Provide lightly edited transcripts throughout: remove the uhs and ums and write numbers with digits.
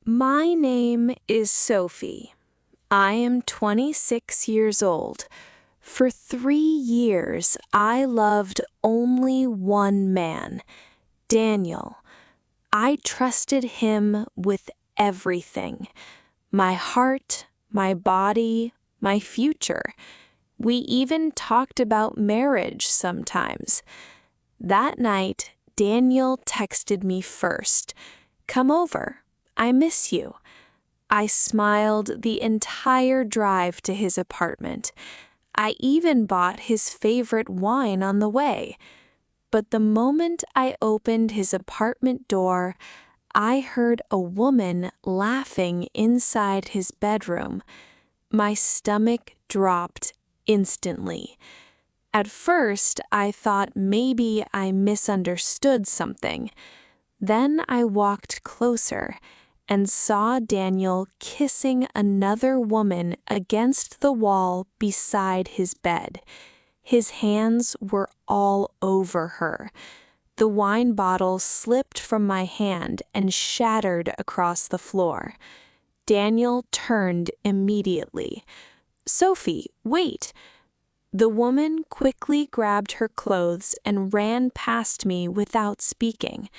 My name is Sophie. I am 26 years old. For 3 years, I loved only one man, Daniel. I trusted him with everything: my heart, my body, my future. We even talked about marriage sometimes. That night, Daniel texted me first. "Come over. I miss you." I smiled the entire drive to his apartment. I even bought his favorite wine on the way. But the moment I opened his apartment door, I heard a woman laughing inside his bedroom. My stomach dropped instantly. At first, I thought maybe I misunderstood something. Then I walked closer and saw Daniel kissing another woman against the wall beside his bed. His hands were all over her. The wine bottle slipped from my hand and shattered across the floor. Daniel turned immediately. "Sophie, wait!" The woman quickly grabbed her clothes and ran past me without speaking.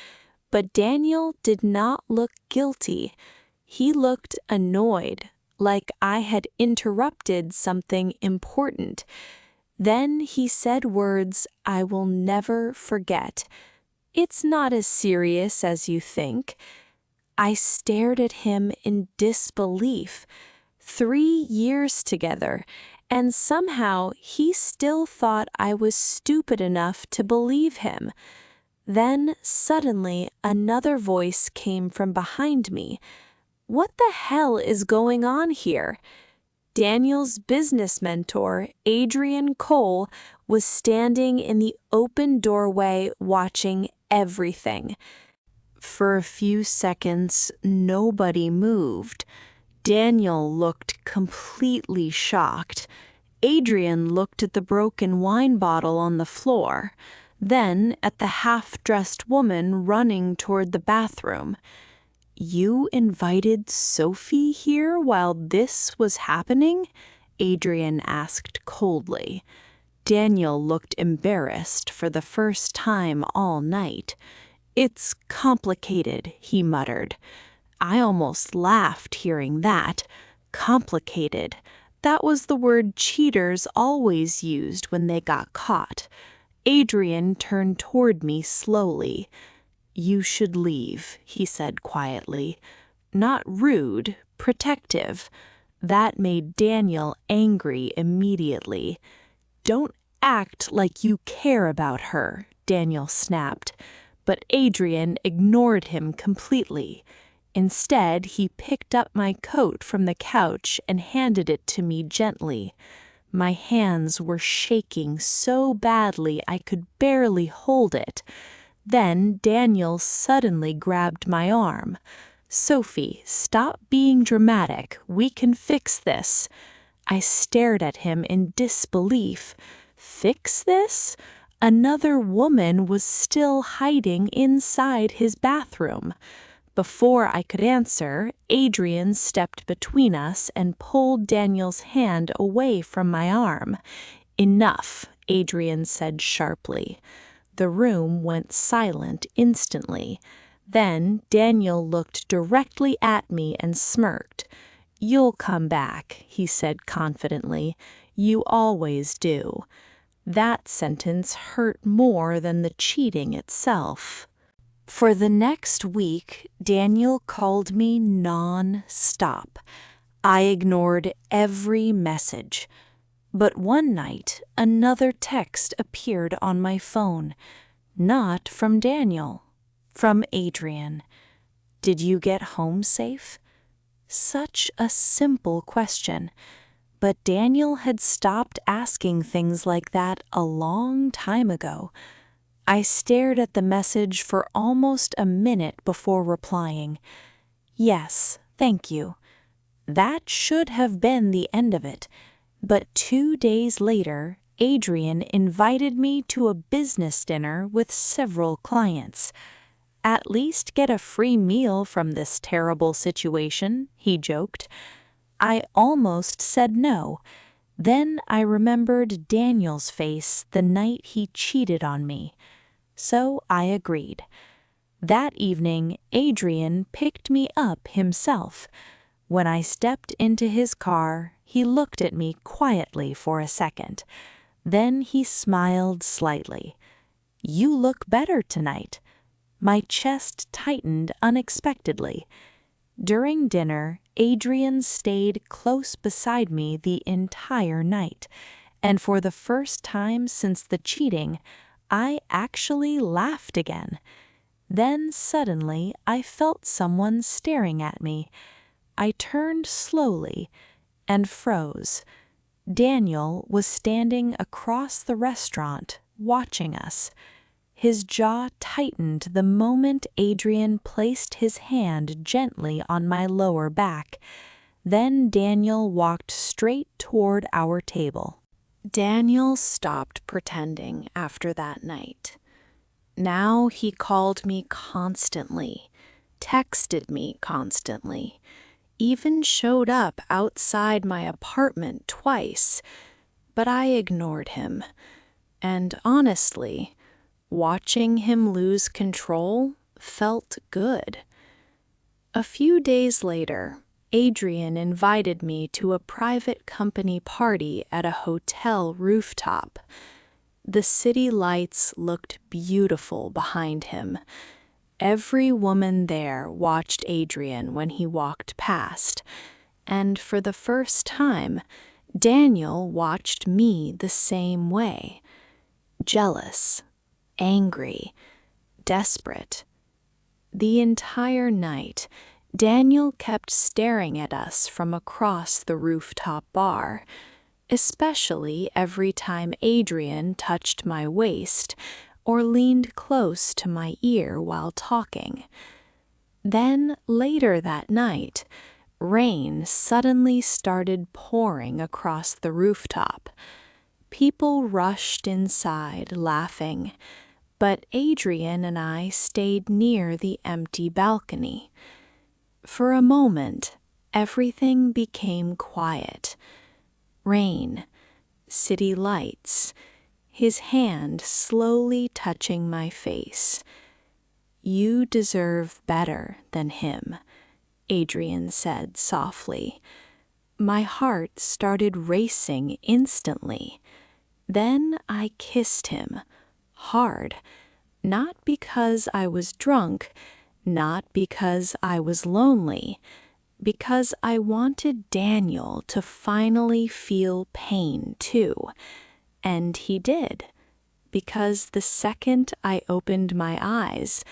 But Daniel did not look guilty. He looked annoyed, like I had interrupted something important. Then he said words I will never forget. "It's not as serious as you think." I stared at him in disbelief. 3 years together, and somehow he still thought I was stupid enough to believe him. Then suddenly another voice came from behind me. What the hell is going on here? Daniel's business mentor, Adrian Cole, was standing in the open doorway watching everything. For a few seconds, nobody moved. Daniel looked completely shocked. Adrian looked at the broken wine bottle on the floor, then at the half-dressed woman running toward the bathroom. "You invited Sophie here while this was happening?" Adrian asked coldly. Daniel looked embarrassed for the first time all night. "It's complicated," he muttered. I almost laughed hearing that. Complicated. That was the word cheaters always used when they got caught. Adrian turned toward me slowly. "You should leave," he said quietly. Not rude, protective. That made Daniel angry immediately. "Don't act like you care about her," Daniel snapped. But Adrian ignored him completely. Instead, he picked up my coat from the couch and handed it to me gently. My hands were shaking so badly I could barely hold it. Then Daniel suddenly grabbed my arm. "Sophie, stop being dramatic. We can fix this." I stared at him in disbelief. Fix this? Another woman was still hiding inside his bathroom. Before I could answer, Adrian stepped between us and pulled Daniel's hand away from my arm. "Enough," Adrian said sharply. The room went silent instantly. Then Daniel looked directly at me and smirked. "You'll come back," he said confidently. "You always do." That sentence hurt more than the cheating itself. For the next week, Daniel called me non-stop. I ignored every message. But one night, another text appeared on my phone. Not from Daniel, from Adrian. "Did you get home safe?" Such a simple question. But Daniel had stopped asking things like that a long time ago. I stared at the message for almost a minute before replying. "Yes, thank you." That should have been the end of it. But 2 days later, Adrian invited me to a business dinner with several clients. at least get a free meal from this terrible situation," he joked. I almost said no. Then I remembered Daniel's face the night he cheated on me. So I agreed. That evening, Adrian picked me up himself. When I stepped into his car, he looked at me quietly for a second. Then he smiled slightly. "You look better tonight." My chest tightened unexpectedly. During dinner, Adrian stayed close beside me the entire night, and for the first time since the cheating, I actually laughed again. Then suddenly I felt someone staring at me. I turned slowly and froze. Daniel was standing across the restaurant, watching us. His jaw tightened the moment Adrian placed his hand gently on my lower back. Then Daniel walked straight toward our table. Daniel stopped pretending after that night. Now he called me constantly, texted me constantly, even showed up outside my apartment twice. But I ignored him. And honestly, watching him lose control felt good. A few days later, Adrian invited me to a private company party at a hotel rooftop. The city lights looked beautiful behind him. Every woman there watched Adrian when he walked past, and for the first time, Daniel watched me the same way. Jealous, angry, desperate. The entire night, Daniel kept staring at us from across the rooftop bar, especially every time Adrian touched my waist or leaned close to my ear while talking. Then, later that night, rain suddenly started pouring across the rooftop. People rushed inside, laughing, but Adrian and I stayed near the empty balcony. For a moment, everything became quiet. Rain, city lights, his hand slowly touching my face. "You deserve better than him," Adrian said softly. My heart started racing instantly. Then I kissed him, hard, not because I was drunk, not because I was lonely, because I wanted Daniel to finally feel pain too. And he did, because the second I opened my eyes,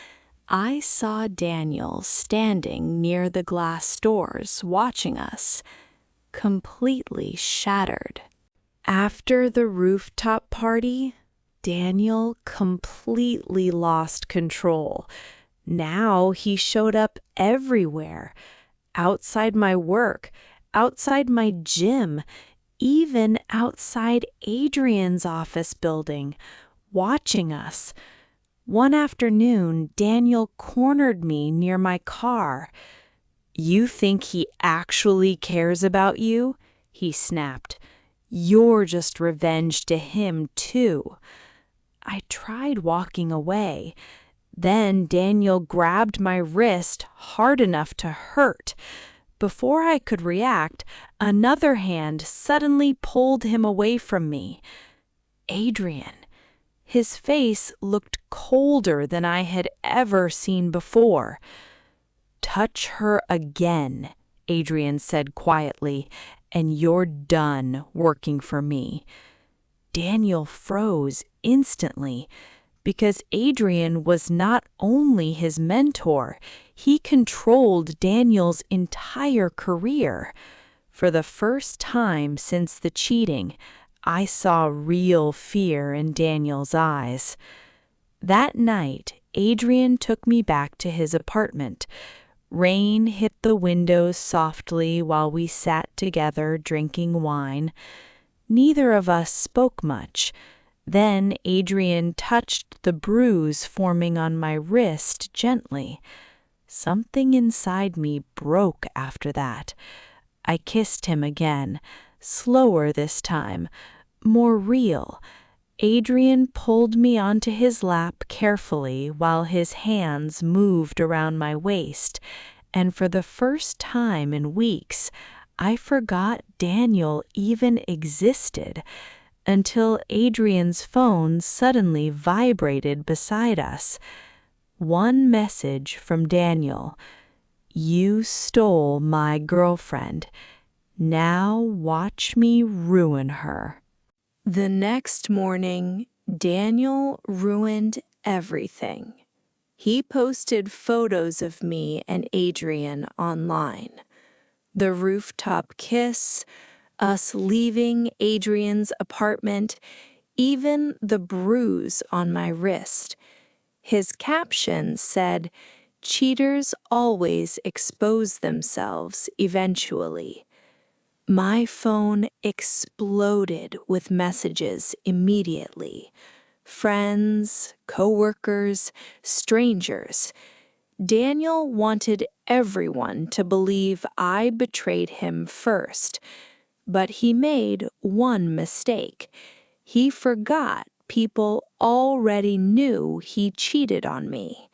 I saw Daniel standing near the glass doors watching us, completely shattered. After the rooftop party, Daniel completely lost control. Now he showed up everywhere, outside my work, outside my gym, even outside Adrian's office building, watching us. One afternoon, Daniel cornered me near my car. "You think he actually cares about you?" he snapped. "You're just revenge to him, too." I tried walking away. Then Daniel grabbed my wrist hard enough to hurt. Before I could react, another hand suddenly pulled him away from me. Adrian. His face looked colder than I had ever seen before. "Touch her again," Adrian said quietly, "and you're done working for me." Daniel froze instantly, because Adrian was not only his mentor, he controlled Daniel's entire career. For the first time since the cheating, I saw real fear in Daniel's eyes. That night, Adrian took me back to his apartment. Rain hit the windows softly while we sat together drinking wine. Neither of us spoke much. Then Adrian touched the bruise forming on my wrist gently. Something inside me broke after that. I kissed him again, slower this time, more real. Adrian pulled me onto his lap carefully while his hands moved around my waist, and for the first time in weeks, I forgot Daniel even existed until Adrian's phone suddenly vibrated beside us. One message from Daniel: "You stole my girlfriend. Now watch me ruin her." The next morning, Daniel ruined everything. He posted photos of me and Adrian online. The rooftop kiss, us leaving Adrian's apartment, even the bruise on my wrist. His caption said, "Cheaters always expose themselves eventually." My phone exploded with messages immediately. Friends, coworkers, strangers. Daniel wanted everyone to believe I betrayed him first, but he made one mistake. He forgot people already knew he cheated on me.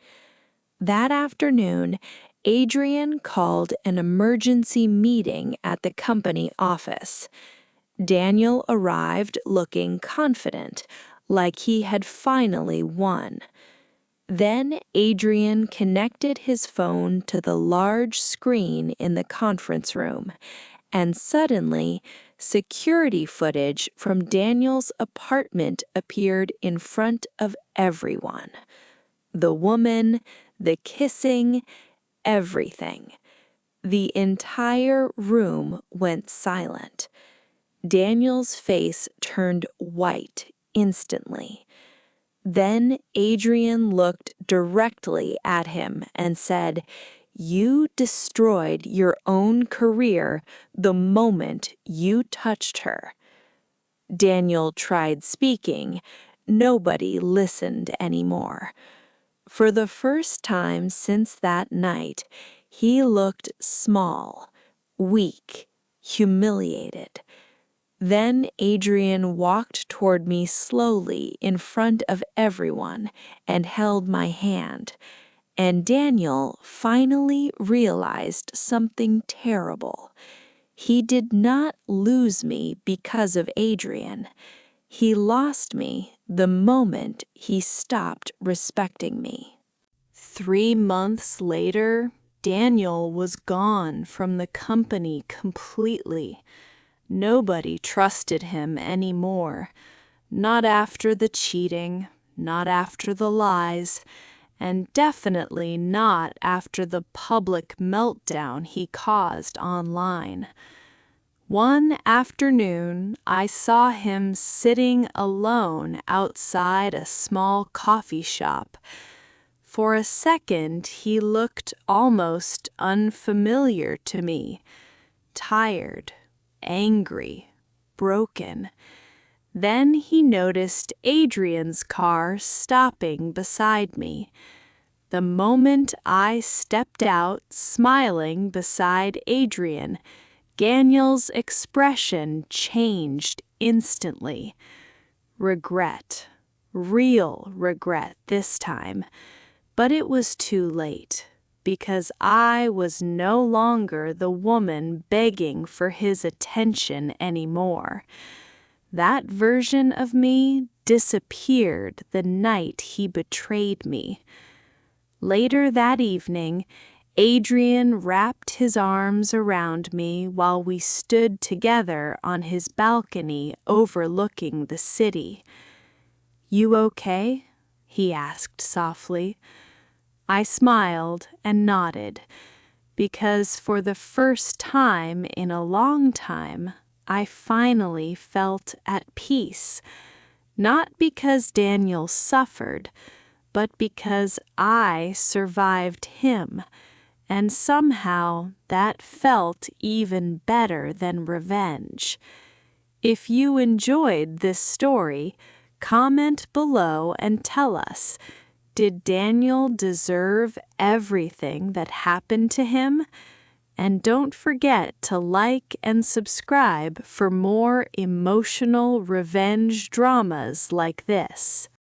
That afternoon, Adrian called an emergency meeting at the company office. Daniel arrived looking confident, like he had finally won. Then Adrian connected his phone to the large screen in the conference room, and suddenly, security footage from Daniel's apartment appeared in front of everyone. The woman, the kissing, everything. The entire room went silent. Daniel's face turned white instantly. Then Adrian looked directly at him and said, "You destroyed your own career the moment you touched her." Daniel tried speaking. Nobody listened anymore. For the first time since that night, he looked small, weak, humiliated. Then Adrian walked toward me slowly in front of everyone and held my hand. And Daniel finally realized something terrible. He did not lose me because of Adrian. He lost me the moment he stopped respecting me. 3 months later, Daniel was gone from the company completely. Nobody trusted him anymore. Not after the cheating, not after the lies, and definitely not after the public meltdown he caused online. One afternoon, I saw him sitting alone outside a small coffee shop. For a second, he looked almost unfamiliar to me, tired, angry, broken. Then he noticed Adrian's car stopping beside me. The moment I stepped out, smiling beside Adrian, Daniel's expression changed instantly. Regret, real regret this time. But it was too late, because I was no longer the woman begging for his attention anymore. That version of me disappeared the night he betrayed me. Later that evening, Adrian wrapped his arms around me while we stood together on his balcony overlooking the city. "You okay?" he asked softly. I smiled and nodded, because for the first time in a long time, I finally felt at peace. Not because Daniel suffered, but because I survived him, and somehow that felt even better than revenge. If you enjoyed this story, Comment below and tell us, did Daniel deserve everything that happened to him? And don't forget to like and subscribe for more emotional revenge dramas like this.